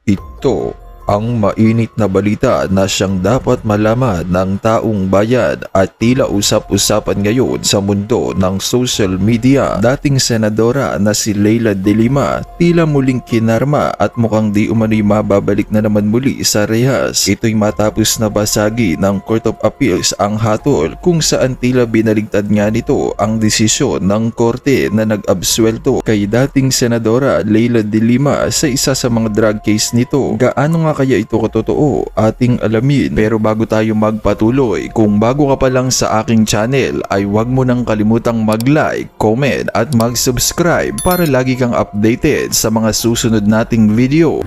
Ito ang mainit na balita na siyang dapat malaman ng taong bayan at tila usap-usapan ngayon sa mundo ng social media. Dating senadora na si Leila De Lima tila muling kinarma at mukhang di umano'y mababalik na naman muli sa rehas. Ito'y matapos na basagi ng Court of Appeals ang hatol kung saan tila binaligtad nga nito ang desisyon ng korte na nag-absuelto kay dating senadora Leila De Lima sa isa sa mga drug case nito. Gaano nga kaya ito katotoo? Ating alamin. Pero bago tayo magpatuloy, kung bago ka pa lang sa aking channel ay huwag mo nang kalimutang mag-like, comment at mag-subscribe para lagi kang updated sa mga susunod nating video.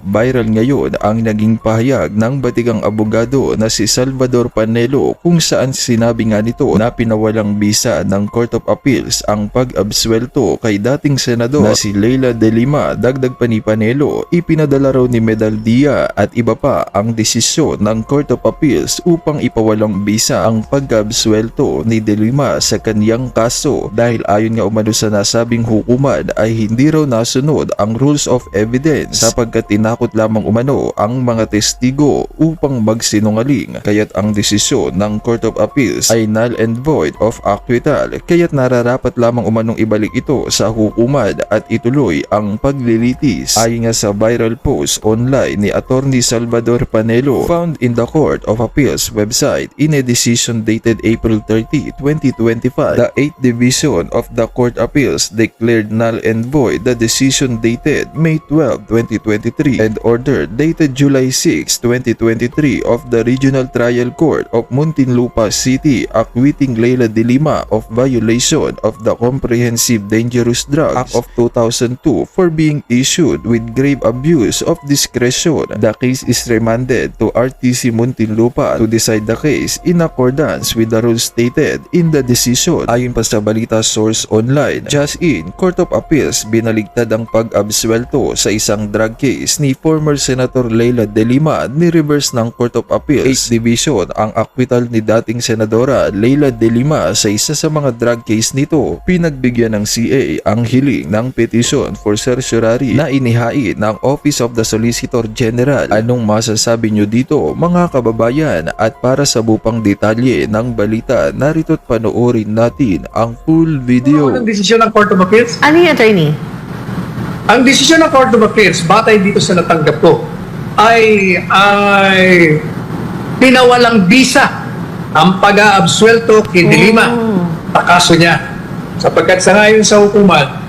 Viral ngayon ang naging pahayag ng batigang abogado na si Salvador Panelo kung saan sinabi nga nito na pinawalang bisa ng Court of Appeals ang pag-absuelto kay dating senador na si Leila De Lima. Dagdag pa ni Panelo, ipinadala raw ni Medal Dia at iba pa ang desisyon ng Court of Appeals upang ipawalang bisa ang pag-absuelto ni De Lima sa kaniyang kaso dahil ayon nga umano sa nasabing hukuman ay hindi raw nasunod ang rules of evidence sapagkat tinakot lamang umano ang mga testigo upang magsinungaling, kaya't ang desisyon ng Court of Appeals ay null and void of acquittal, kaya't nararapat lamang umanong ibalik ito sa hukuman at ituloy ang paglilitis. Ayon nga sa viral post online ni Attorney Salvador Panelo found in the Court of Appeals website in a decision dated April 30, 2025, the 8th Division of the Court of Appeals declared null and void the decision dated May 12, 2023 and order dated July 6, 2023 of the Regional Trial Court of Muntinlupa City acquitting Leila De Lima of violation of the Comprehensive Dangerous Drugs Act of 2002 for being issued with grave abuse of discretion. The case is remanded to RTC Muntinlupa to decide the case in accordance with the rules stated in the decision. Ayon pa sa balita source online, just in Court of Appeals binaligtad ang pag-absuelto sa isang drug case ni former Senator Leila De Lima. Ni-reverse ng Court of Appeals 8th Division ang acquittal ni dating Senadora Leila De Lima sa isa sa mga drug case nito. Pinagbigyan ng CA ang hiling ng petition for certiorari na inihain ng Office of the Solicitor General. Anong masasabi nyo dito mga kababayan? At para sa bupang detalye ng balita, narito't panoorin natin ang full video. Ano ang desisyon ng Court of Appeals? Ano yung attorney? Ang desisyon ng Court of Appeals, batay dito sa natanggap ko, ay pinawalang bisa ang pag-aabsuelto kay De Lima sa kaso niya. Sapagkat sa ngayon sa hukuman,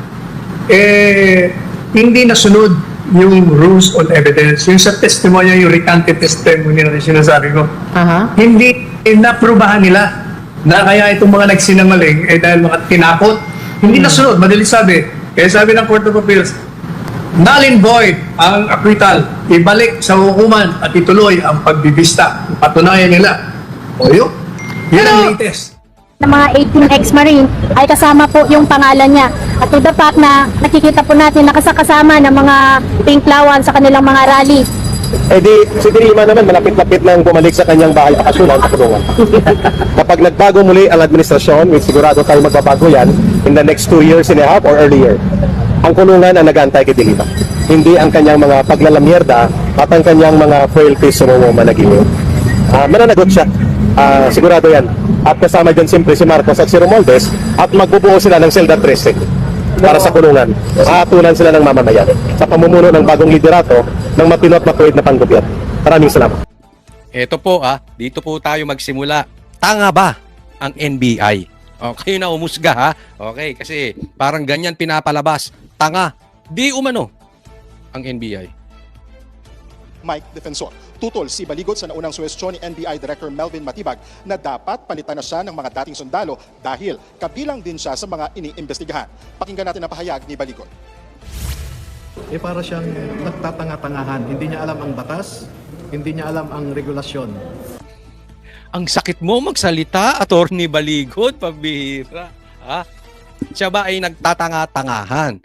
hindi nasunod yung rules on evidence. Yung sa testimony, yung recanted testimony na sinasabi ko, hindi naprubahan nila na kaya itong mga nagsinungaling dahil mga tinakot. Hindi nasunod, madali sabi. Kaya sabi ng Court of Appeals, null and void ang acquittal, ibalik sa hukuman at ituloy ang pagbibista. Patunayan nila. O yun, yun ang latest. Ng mga 18 ex-marine ay kasama po yung pangalan niya. At to the fact na nakikita po natin nakasakasama ng mga pinklawan sa kanilang mga rally. Eh di, si De Lima naman malapit-lapit nang bumalik sa kanyang bahay bakasyonan sa kulungan. Kapag nagbago muli ang administrasyon, may sigurado tayo magbabago yan in the next 2 years and a half or earlier. Ang kulungan ang nag-aantay kay De Lima. Hindi ang kanyang mga paglalamierda at ang kanyang mga frailties sa mga managing. Mananagot siya. Sigurado yan. At kasama dyan siyempre si Marcos at si Romualdez at magbubuo sila ng Selda 13 para sa kulungan. Maatunan sila ng mamamayan sa pamumuno ng bagong liderato ng matinot matuwid na panggobyerno. Maraming salamat. Ito po dito po tayo magsimula. Tanga ba ang NBI? Okay na umusga ha? Okay, kasi parang ganyan pinapalabas. Tanga. Di umano ang NBI. Mike Defensor. Tutol si Baligot sa naunang suwestyon ni NBI Director Melvin Matibag na dapat palitan na siya ng mga dating sundalo dahil kabilang din siya sa mga iniimbestigahan. Pakinggan natin ang pahayag ni Baligot. Para siyang nagtatanga-tangahan. Hindi niya alam ang batas, hindi niya alam ang regulasyon. Ang sakit mo magsalita, Attorney Baligot, pabihira. Siya ba ay nagtatanga-tangahan?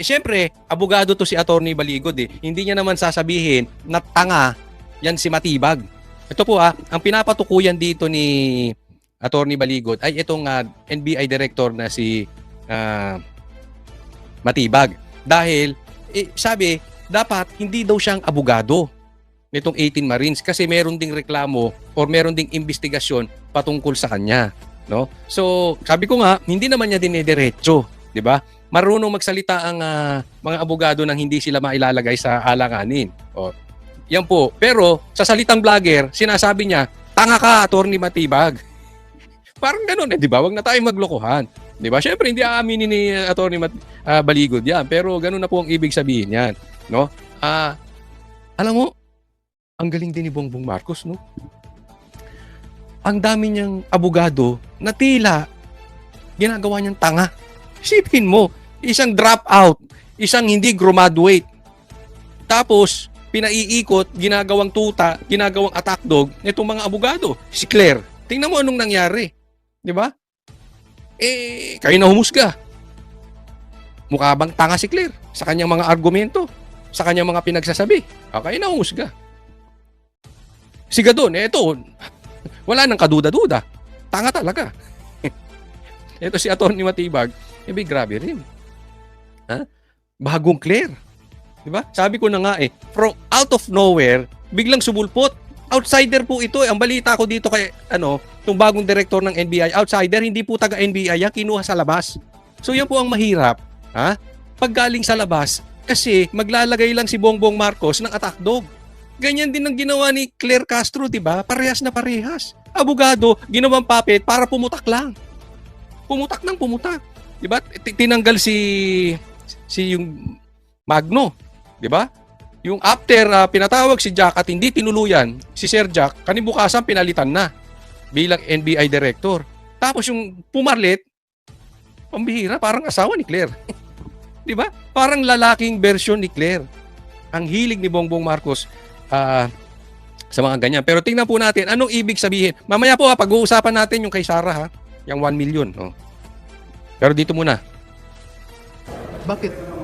Siyempre, abogado to si Attorney Baligot Hindi niya naman sasabihin na tanga yan si Matibag. Ito po ang pinapatukuyan dito ni Attorney Baligot ay itong NBI Director na si Matibag. Dahil, sabi, dapat hindi daw siyang abogado nitong 18 Marines kasi meron ding reklamo or meron ding investigasyon patungkol sa kanya, no? So, sabi ko nga, hindi naman niya dinediretso, 'di ba? Marunong magsalita ang mga abogado nang hindi sila mailalagay sa alanganin. O, yan po. Pero sa salitang vlogger, sinasabi niya, tanga ka, Attorney Matibag. Parang ganoon, 'di ba? Wag na tayong maglokohan. 'Di ba? Syempre hindi aaminin ni Attorney Baligod 'yan, pero ganoon na po ang ibig sabihin niyan, no? Alam mo, ang galing din ni Bongbong Marcos, no? Ang dami niyang abogado na tila ginagawa niyang tanga. Isipin mo, isang dropout, isang hindi graduate. Tapos, pinaiikot, ginagawang tuta, ginagawang attack dog nitong mga abogado. Si Claire, tingnan mo anong nangyari. 'Di ba? Kayo na humusga. Mukha bang tanga si Claire sa kanyang mga argumento, sa kanyang mga pinagsasabi? Kayo na humusga. Si Gadon, eto, wala nang kaduda-duda. Tanga talaga. Ito si Attorney Matibag, grabe rin. Bagong Claire. Diba? Sabi ko na nga from out of nowhere, biglang sumulpot. Outsider po ito. Ang balita ko dito kay, itong bagong direktor ng NBI, outsider, hindi po taga-NBI yan, kinuha sa labas. So yan po ang mahirap. Pag galing sa labas, kasi maglalagay lang si Bongbong Marcos ng attack dog. Ganyan din ang ginawa ni Claire Castro, di ba? Parehas na parehas. Abogado, ginawang puppet para pumutak lang. Pumutak nang pumutak. Di ba? Tinanggal si yung Magno, di ba? Yung after pinatawag si Jack at hindi tinuluyan, si Sir Jack, kanibukasan pinalitan na bilang NBI director. Tapos yung pumarlit, pambihira, parang asawa ni Claire. Di ba? Parang lalaking version ni Claire. Ang hilig ni Bongbong Marcos sa mga ganyan. Pero tingnan po natin, anong ibig sabihin? Mamaya po pag-uusapan natin yung kay Sarah, yung 1 million. Pero dito muna. Bakit?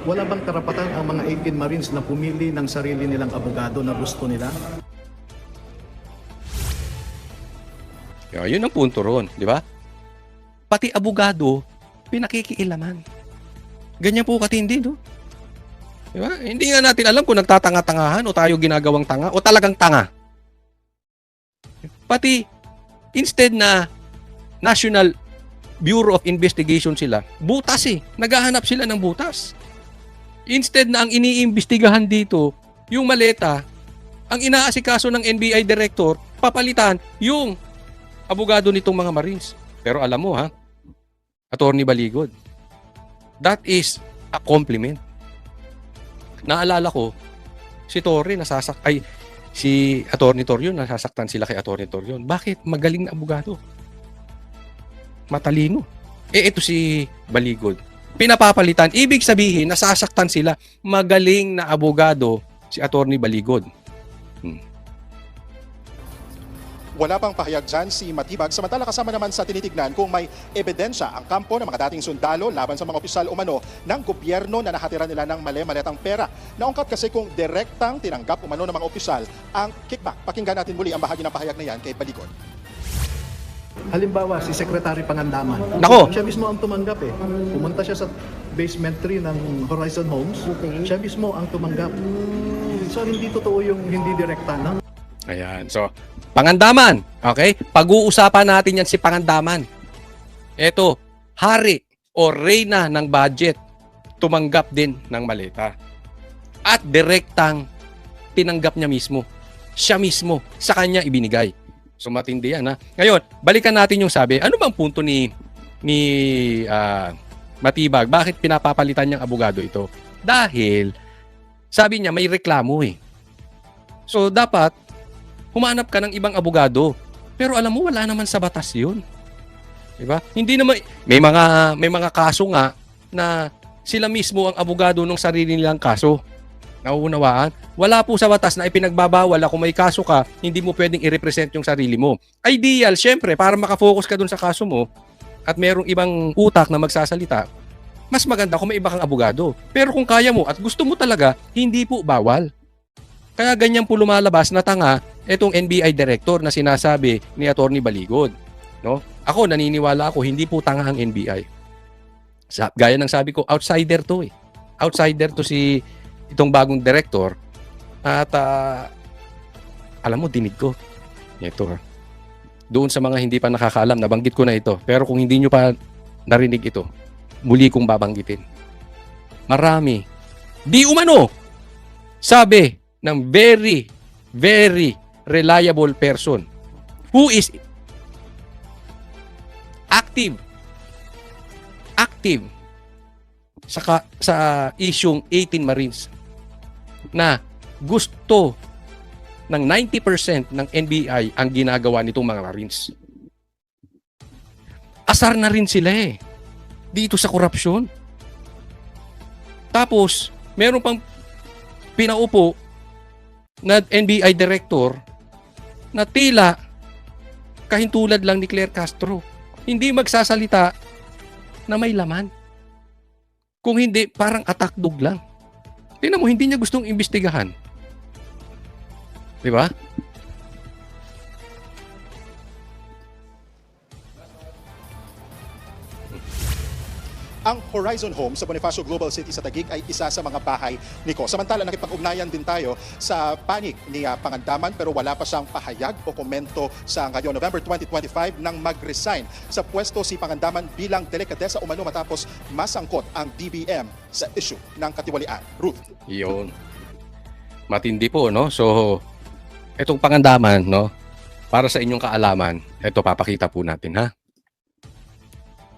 Wala bang karapatan ang mga 18 Marines na pumili ng sarili nilang abogado na gusto nila? Yun ang punto ron, di ba? Pati abogado, pinakikialaman. Ganyan po katindi, no? Diba? Hindi nga natin alam kung nagtatanga-tangahan o tayo ginagawang tanga o talagang tanga. Pati, instead na National Bureau of Investigation sila, butas naghahanap sila ng butas. Instead na ang iniimbestigahan dito, yung maleta, ang inaasikaso ng NBI director, papalitan yung abogado nitong mga Marines. Pero alam mo Attorney Baligod, that is a compliment. Naalala ko, si Attorney Torion, nasasaktan sila kay Attorney Torion. Bakit? Magaling na abogado. Matalino. Ito si Baligod. Pinapapalitan. Ibig sabihin, nasasaktan sila. Magaling na abogado si Attorney Baligod. Wala pang pahayag dyan si Matibag, samantala kasama naman sa tinitignan kung may ebidensya ang kampo ng mga dating sundalo laban sa mga opisyal umano ng gobyerno na nahatira nila ng mali-maletang pera. Naungkat kasi kung direktang tinanggap umano ng mga opisyal ang kickback. Pakinggan natin muli ang bahagi ng pahayag na yan kay Baligod. Halimbawa, si Secretary Pangandaman. Nako! Siya mismo ang tumanggap Pumunta siya sa basement 3 ng Horizon Homes. Siya mismo ang tumanggap. So, hindi totoo yung hindi direkta, no? Ayan. So, Pangandaman. Okay? Pag-uusapan natin yan si Pangandaman. Ito, hari o reyna ng budget, tumanggap din ng maleta. At direktang tinanggap niya mismo. Siya mismo, sa kanya ibinigay. So matindi yan Ngayon, balikan natin yung sabi. Ano bang punto ni Matibag? Bakit pinapapalitan niyang abogado ito? Dahil, sabi niya may reklamo So dapat, humanap ka ng ibang abogado. Pero alam mo, wala naman sa batas yun. Diba? Hindi naman, may mga kaso nga na sila mismo ang abogado ng sarili nilang kaso. Nauunawaan? Wala po sa batas na ipinagbabawal na kung may kaso ka, hindi mo pwedeng i-represent yung sarili mo. Ideal, syempre, para makafocus ka dun sa kaso mo at merong ibang utak na magsasalita, mas maganda kung may iba kang abogado. Pero kung kaya mo at gusto mo talaga, hindi po bawal. Kaya ganyan po lumalabas na tanga itong NBI director na sinasabi ni Attorney Baligod. No? Ako, naniniwala ako, hindi po tanga ang NBI. Gaya ng sabi ko, outsider to Outsider to si itong bagong director at alam mo, dinig ko. Ito. Doon sa mga hindi pa nakakaalam, nabanggit ko na ito. Pero kung hindi nyo pa narinig ito, muli kong babanggitin. Marami. Di umano. Sabi ng very, very reliable person who is active sa isyung 18 Marines na gusto ng 90% ng NBI ang ginagawa nitong mga Marines. Asar na rin sila dito sa korupsyon. Tapos, meron pang pinaupo na NBI director na tila kahintulad lang ni Claire Castro. Hindi magsasalita na may laman. Kung hindi, parang attack dog lang. Tingnan mo, hindi niya gustong imbestigahan. Di ba? Ang Horizon Home sa Bonifacio Global City sa Taguig ay isa sa mga bahay ni Ko. Samantala, nakipag-ugnayan din tayo sa panig ni Pangandaman pero wala pa siyang pahayag o komento sa ngayon, November 2025, nang mag-resign sa pwesto si Pangandaman bilang delikadesa umano matapos masangkot ang DBM sa issue ng katiwalian. Ruth. Iyon. Matindi po, no? So, itong Pangandaman, no? Para sa inyong kaalaman, ito papakita po natin, ha?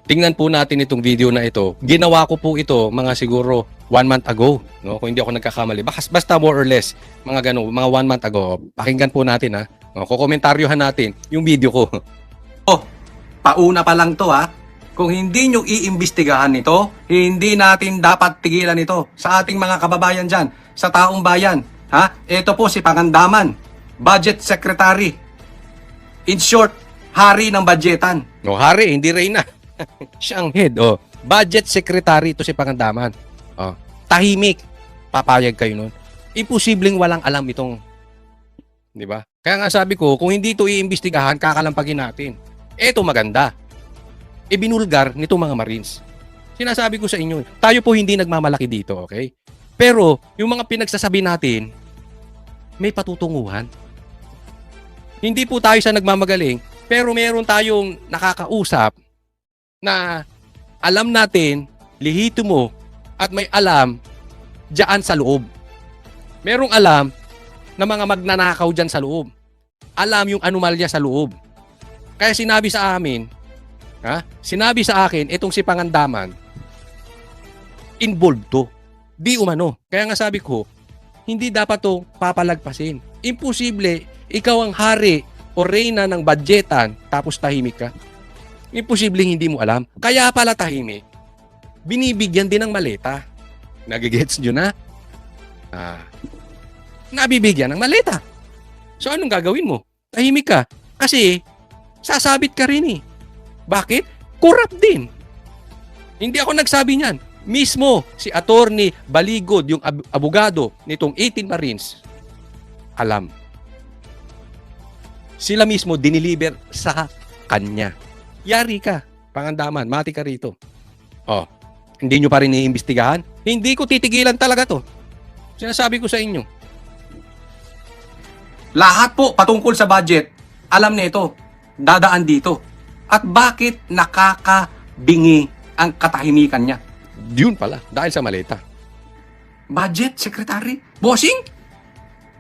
Tingnan po natin itong video na ito. Ginawa ko po ito mga siguro 1 month ago, no? Kung hindi ako nagkakamali. Basta more or less, mga ganun, mga 1 month ago. Pakinggan po natin, ha? No, kukomentaryohan natin yung video ko. Oh, pauna pa lang to ha. Kung hindi nyo iimbestigahan ito, hindi natin dapat tigilan ito sa ating mga kababayan dyan, sa taong bayan. Ha? Ito po si Pangandaman, Budget Secretary. In short, hari ng budgetan. No, hari, hindi Reyna. Siya ang head, budget secretary ito si Pangandaman. Tahimik. Papayag kayo nun. Imposibleng walang alam itong, di ba? Kaya nga sabi ko, kung hindi ito iimbestigahan, kakalampagin natin. Ito maganda. Ibinulgar nitong mga Marines. Sinasabi ko sa inyo, tayo po hindi nagmamalaki dito, okay? Pero, yung mga pinagsasabi natin, may patutunguhan. Hindi po tayo sa nagmamagaling, pero meron tayong nakakausap na alam natin, lihitimo at may alam diyan sa loob. Merong alam na mga magnanakaw diyan sa loob. Alam yung anomalya sa loob. Kaya sinabi sa amin, sinabi sa akin, itong si Pangandaman, involved to. Di umano. Kaya nga sabi ko, hindi dapat to papalagpasin. Imposible, ikaw ang hari o reyna ng budgetan tapos tahimik ka. Imposibleng hindi mo alam. Kaya pala tahimik. Binibigyan din ng maleta. Nagigets nyo na? Nabibigyan ng maleta. So anong gagawin mo? Tahimik ka. Kasi sasabit ka rin eh. Bakit? Corrupt din. Hindi ako nagsabi niyan. Mismo si Attorney Baligod, yung abogado nitong 18 Marines, alam. Sila mismo diniliver sa kanya. Yari ka, Pangandaman, mati ka rito. Hindi nyo pa rin iimbestigahan? Hindi ko titigilan talaga to. Sinasabi ko sa inyo. Lahat po patungkol sa budget, alam nito, dadaan dito. At bakit nakakabingi ang katahimikan niya? Yun pala, dahil sa maleta. Budget Secretary? Bossing?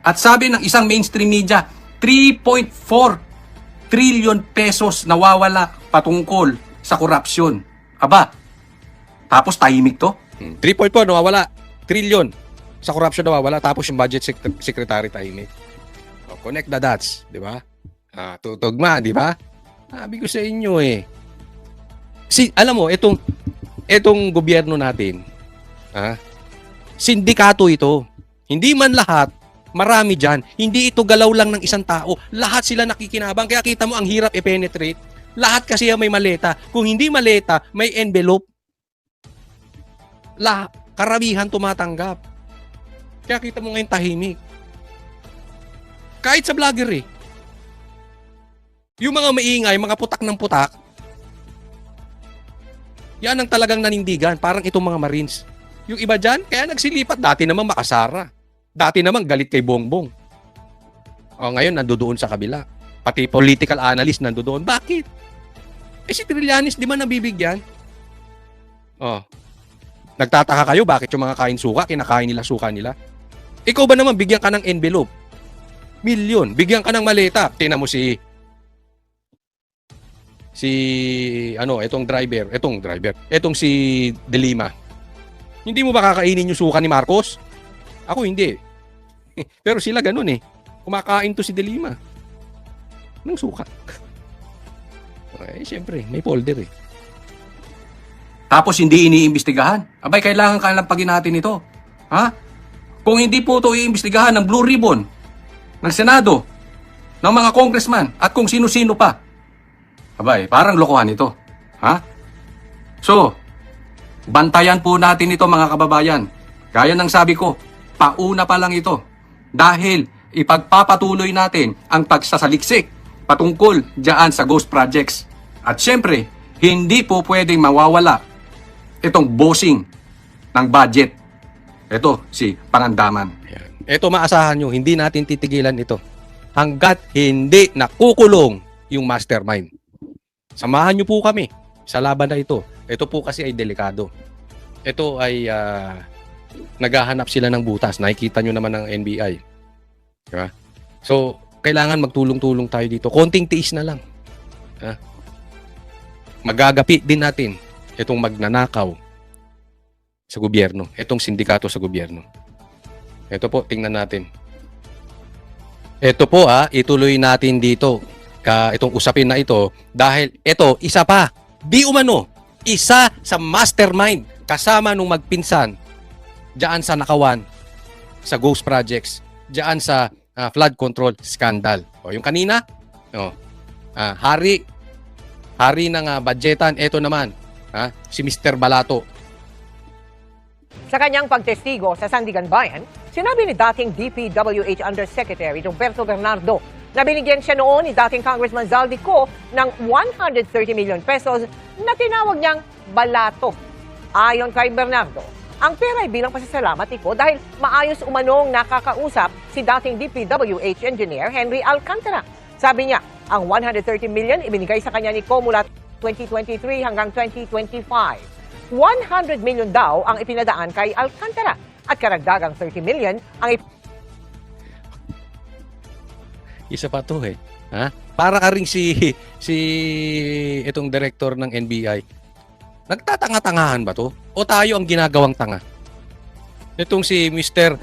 At sabi ng isang mainstream media, 3.4 trillion pesos nawawala patungkol sa korupsyon. Aba, tapos tahimik to? 3.4 nawawala. Trillion sa corruption nawawala. Tapos yung budget secretary tahimik. Connect the dots, di ba? Tutugma, di ba? Sabi ko sa inyo eh. Alam mo, itong gobyerno natin, sindikato ito. Hindi man lahat, marami dyan. Hindi ito galaw lang ng isang tao. Lahat sila nakikinabang. Kaya kita mo ang hirap i-penetrate. Lahat kasi may maleta. Kung hindi maleta, may envelope. Karamihan tumatanggap. Kaya kita mo ngayon tahimik. Kahit sa vlogger eh. Yung mga maingay, mga putak ng putak, yan ang talagang nanindigan. Parang itong mga Marines. Yung iba dyan, kaya nagsilipat. Dati naman makasara. Dati naman galit kay Bongbong. O ngayon, nandoon sa kabila. Pati political analyst nandoon. Bakit? Eh si Trillanes, di ba nabibigyan? Oh. Nagtataka kayo, bakit yung mga kain suka, kinakain nila suka nila? Ikaw ba naman, bigyan ka ng envelope? Milyon. Bigyan ka ng maleta. Tingnan mo etong si De Lima. Hindi mo ba kakainin yung suka ni Marcos? Ako hindi. Pero sila ganun eh. Kumakain to si De Lima ng suka. Eh, syempre, may folder eh. Tapos hindi iniimbestigahan. Abay, kailangan kalampagin natin ito. Ha? Kung hindi po ito iimbestigahan ng Blue Ribbon, ng Senado, ng mga congressman, at kung sino-sino pa. Abay, parang lokohan ito. Ha? So, bantayan po natin ito mga kababayan. Gaya ng sabi ko, pauna pa lang ito. Dahil ipagpapatuloy natin ang pagsasaliksik patungkol dyan sa ghost projects. At syempre, hindi po pwedeng mawawala itong bossing ng budget. Ito, si Pangandaman. Ito maasahan nyo, hindi natin titigilan ito hanggat hindi nakukulong yung mastermind. Samahan nyo po kami sa laban na ito. Ito po kasi ay delikado. Ito ay naghahanap sila ng butas. Nakikita nyo naman ng NBI. Diba? So, kailangan magtulong-tulong tayo dito. Konting tiis na lang. Magagapi din natin itong magnanakaw sa gobyerno. Itong sindikato sa gobyerno. Ito po, tingnan natin. Ito po ituloy natin dito. Itong usapin na ito. Dahil ito, isa pa. Di umano, isa sa mastermind kasama nung magpinsan diyan sa Nakawan, sa Ghost Projects, diyan sa flood control scandal. O yung kanina, hari ng budgetan, ito naman, si Mr. Balato. Sa kanyang pagtestigo sa Sandigan Bayan, sinabi ni dating DPWH Undersecretary Roberto Bernardo na binigyan siya noon ni dating Congressman Zaldico ng 130 million pesos na tinawag niyang balato. Ayon kay Bernardo, ang pera ay bilang pasasalamat iko dahil maayos umanong nakakausap si dating DPWH Engineer Henry Alcantara. Sabi niya, ang 130 million ibinigay sa kanya ni Co mula 2023 hanggang 2025. 100 million daw ang ipinadaan kay Alcantara at karagdagang 30 million ang Isa pa to eh. Para ka rin si itong director ng NBI. Nagtatanga-tangahan ba to? O tayo ang ginagawang tanga? Itong si Mr.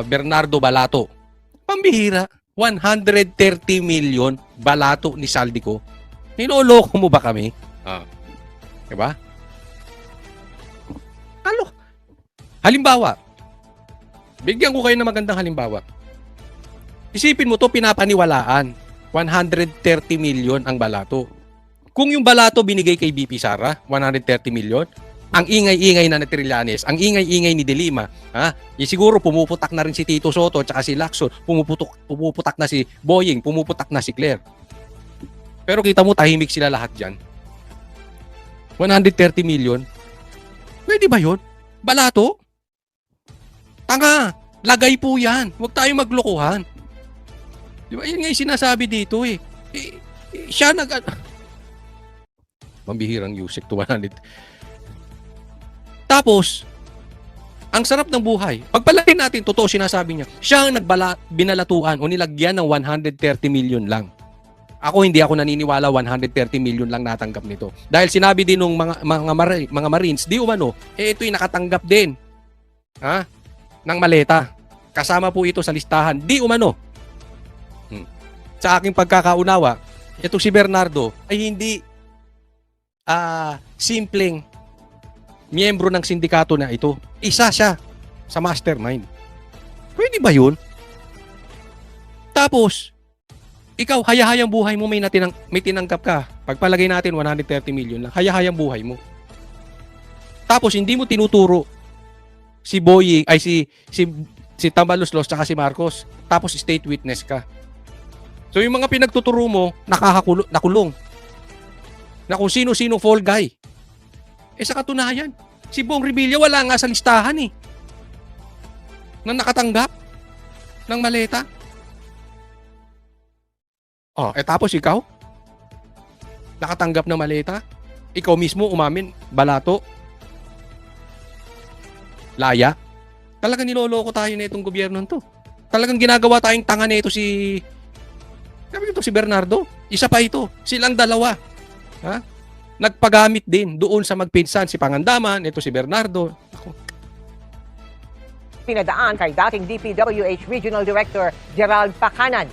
Bernardo Balato. Pambihira. 130 million balato ni Saldico. Niloloko mo ba kami? Diba? Halimbawa. Bigyan ko kayo ng magandang halimbawa. Isipin mo to, pinapaniwalaan. 130 million ang balato. Kung yung balato binigay kay BP Sara, 130 million, ang ingay-ingay na Trillanes, ang ingay-ingay ni De Lima, siguro pumuputak na rin si Tito Soto at si Lacson, pumuputak na si Boying, pumuputak na si Claire. Pero kita mo, tahimik sila lahat dyan. 130 million? Pwede ba yun? Balato? Tanga! Lagay po yan. Huwag tayo maglokohan. Di ba? Yan nga yung sinasabi dito eh. Siya Mambihirang Yusek to 100. Tapos, ang sarap ng buhay. Pagpalaki natin, totoo sinasabi niya, siya ang binalatuan o nilagyan ng 130 million lang. Ako, hindi ako naniniwala 130 million lang natanggap nito. Dahil sinabi din ng mga Marines, di umano, ito'y nakatanggap din ng maleta. Kasama po ito sa listahan. Di umano. Sa aking pagkakaunawa, ito si Bernardo ay hindi simpleng miyembro ng sindikato na ito. Isa siya sa mastermind. Pwede ba yun? Tapos, ikaw, hayahayang buhay mo, may tinanggap ka. Pagpalagay natin 130 million lang, hayahayang buhay mo. Tapos, hindi mo tinuturo si Boying, ay si Tambaloslos tsaka si Marcos. Tapos, state witness ka. So, yung mga pinagtuturo mo, nakulong. Na kung sino-sino fall guy. Sa katunayan, Si Bong Revilla wala nga sa listahan eh. Na nakatanggap ng maleta. Oh, tapos ikaw? Nakatanggap ng maleta? Ikaw mismo umamin, balato? Laya? Talagang niloloko tayo na itong gobyerno to. Talagang ginagawa tayong tanga na ito si Bernardo. Isa pa ito. Silang dalawa. Ha? Nagpagamit din doon sa magpinsan si Pangandaman, ito si Bernardo. Ako. Pinadaan kay dating DPWH Regional Director Gerald Pacanan.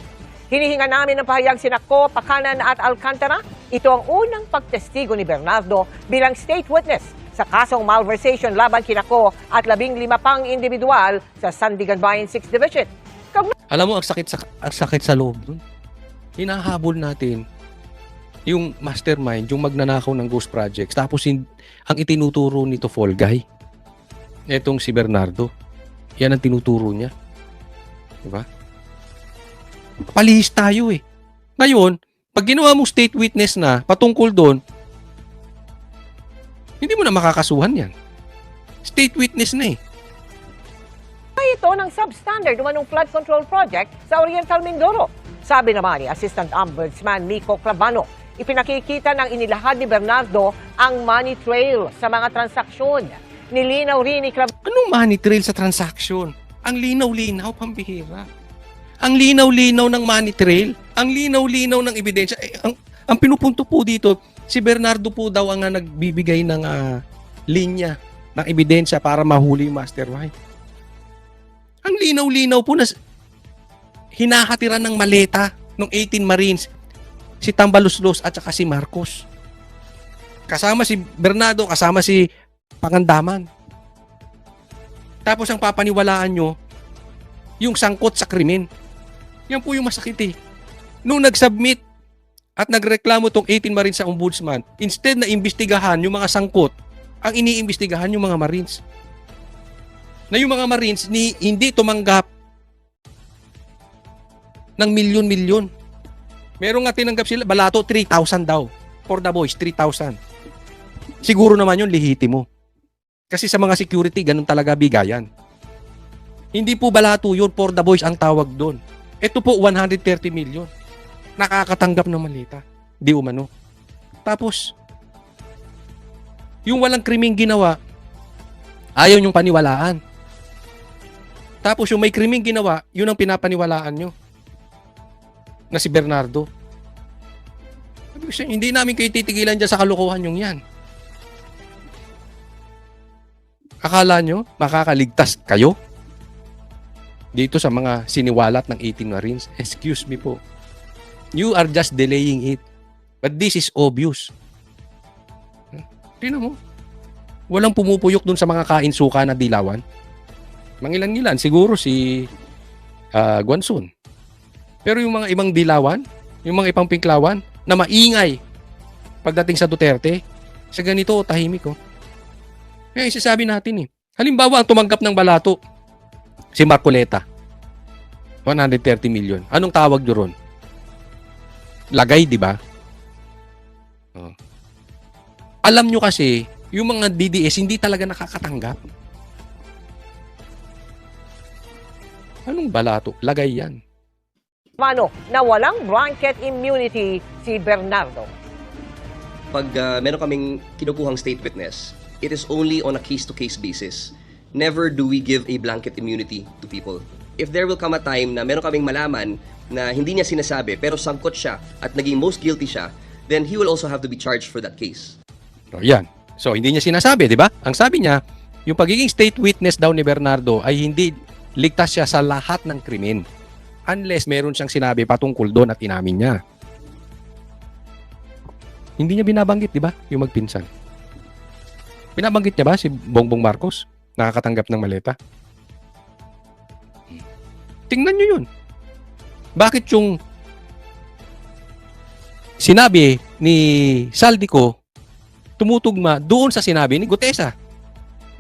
Hinihinga namin ng pahayag sina Ko, Pacanan at Alcantara. Ito ang unang pagtestigo ni Bernardo bilang state witness sa kasong malversation laban kina Ko at 15 pang individual sa Sandigan Bayan 6th Division. Alam mo, ang sakit sa loob dun. Hinahabol natin yung mastermind, yung magnanakaw ng ghost projects. Tapos ang itinuturo nito fall guy. Etong si Bernardo. Yan ang tinuturo niya. Diba? Palihis tayo eh. Ngayon, pag ginawa mo state witness na patungkol doon, hindi mo na makakasuhan yan. State witness na eh. Ito ng substandard umanong flood control project sa Oriental Mindoro. Sabi naman ni Assistant Ombudsman Miko Clavano, ipinakikita ng inilahad ni Bernardo ang money trail sa mga transaksyon. Nilinaw rin ni Clavano. Anong money trail sa transaksyon? Ang linaw-linaw, pambihira. Ang linaw-linaw ng money trail. Ang linaw-linaw ng ebidensya. Ang pinupunto po dito, si Bernardo po daw ang nagbibigay ng linya ng ebidensya para mahuli yung mastermind. Ang linaw-linaw po na hinahatiran ng maleta ng 18 Marines si Tambaluslos at saka si Marcos. Kasama si Bernardo, kasama si Pangandaman. Tapos ang papaniwalaan nyo, yung sangkot sa krimen. Yan po yung masakit eh. Nung nag-submit at nagreklamo tong 18 Marines sa Ombudsman, instead na imbestigahan yung mga sangkot, ang iniimbestigahan yung mga Marines. Na yung mga Marines hindi tumanggap ng milyon-milyon. Meron nga tinanggap sila, balato 3,000 daw. For the boys, 3,000. Siguro naman yun, lehitimo. Kasi sa mga security, ganun talaga bigayan. Hindi po balato yun, for the boys ang tawag doon. Ito po, 130 million. Nakakatanggap ng malita. Di umano. Tapos, yung walang krimeng ginawa, ayaw nyong paniwalaan. Tapos yung may krimeng ginawa, yun ang pinapaniwalaan nyo. Na si Bernardo. Hindi namin kayo titigilan dyan sa kalokohan yung yan. Akala nyo, makakaligtas kayo? Dito sa mga siniwalat ng 18 Marines? Excuse me po. You are just delaying it. But this is obvious. Tingnan mo. Walang pumupuyok dun sa mga kainsuka na dilawan. Mangilan-ngilan, siguro si Guanzon. Pero yung mga ibang dilawan, yung mga ibang pinklawan, na maingay pagdating sa Duterte, sa ganito, tahimik ko. Kaya isasabi natin eh. Halimbawa, ang tumanggap ng balato, si Marcoleta. 130 million. Anong tawag nyo ron? Lagay, di ba? Oh. Alam nyo kasi, yung mga DDS hindi talaga nakakatanggap. Anong balato? Lagay yan. Mano, na walang blanket immunity si Bernardo. Pag meron kaming kinukuhang state witness, it is only on a case-to-case basis. Never do we give a blanket immunity to people. If there will come a time na meron kaming malaman na hindi niya sinasabi pero sangkot siya at naging most guilty siya, then he will also have to be charged for that case. So, yan. So, hindi niya sinasabi, di ba? Ang sabi niya, yung pagiging state witness daw ni Bernardo ay hindi ligtas siya sa lahat ng krimen. Unless meron siyang sinabi patungkol doon at inamin niya. Hindi niya binabanggit, di ba? Yung magpinsan. Binabanggit niya ba si Bongbong Marcos? Nakakatanggap ng maleta? Tingnan niyo yun. Bakit yung sinabi ni Saldico tumutugma doon sa sinabi ni Gutesa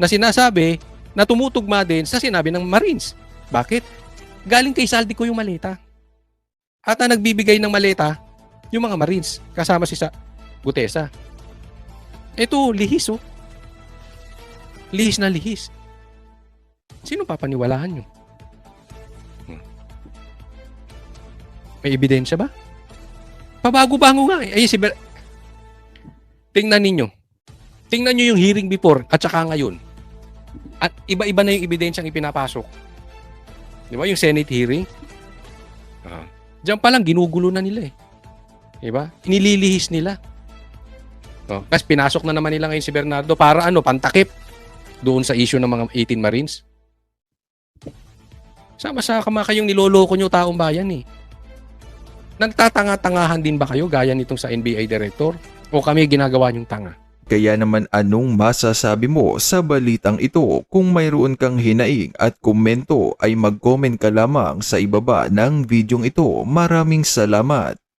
na sinasabi na tumutugma din sa sinabi ng Marines? Bakit? Galing kay Saldico yung maleta. At ang nagbibigay ng maleta, yung mga Marines, kasama si Gutesa. Ito, lihis oh. Lihis na lihis. Sino papaniwalaan nyo? May ebidensya ba? Pabago-bago nga eh. Ay, tingnan ninyo. Tingnan nyo yung hearing before at saka ngayon. At iba-iba na yung ebidensyang ipinapasok. Di ba? Yung Senate hearing. Diyan pa lang, ginugulo na nila eh. Di ba? Inililihis nila. Tapos pinasok na naman nila ngayon si Bernardo para pantakip doon sa issue ng mga 18 Marines. Sama-sama kayong niloloko nyo taong bayan eh. Nagtatanga-tangahan din ba kayo gaya nitong sa NBA director? O kami ginagawa nyong tanga? Kaya naman anong masasabi mo sa balitang ito? Kung mayroon kang hinaing at komento ay mag-comment ka lamang sa ibaba ng videong ito. Maraming salamat.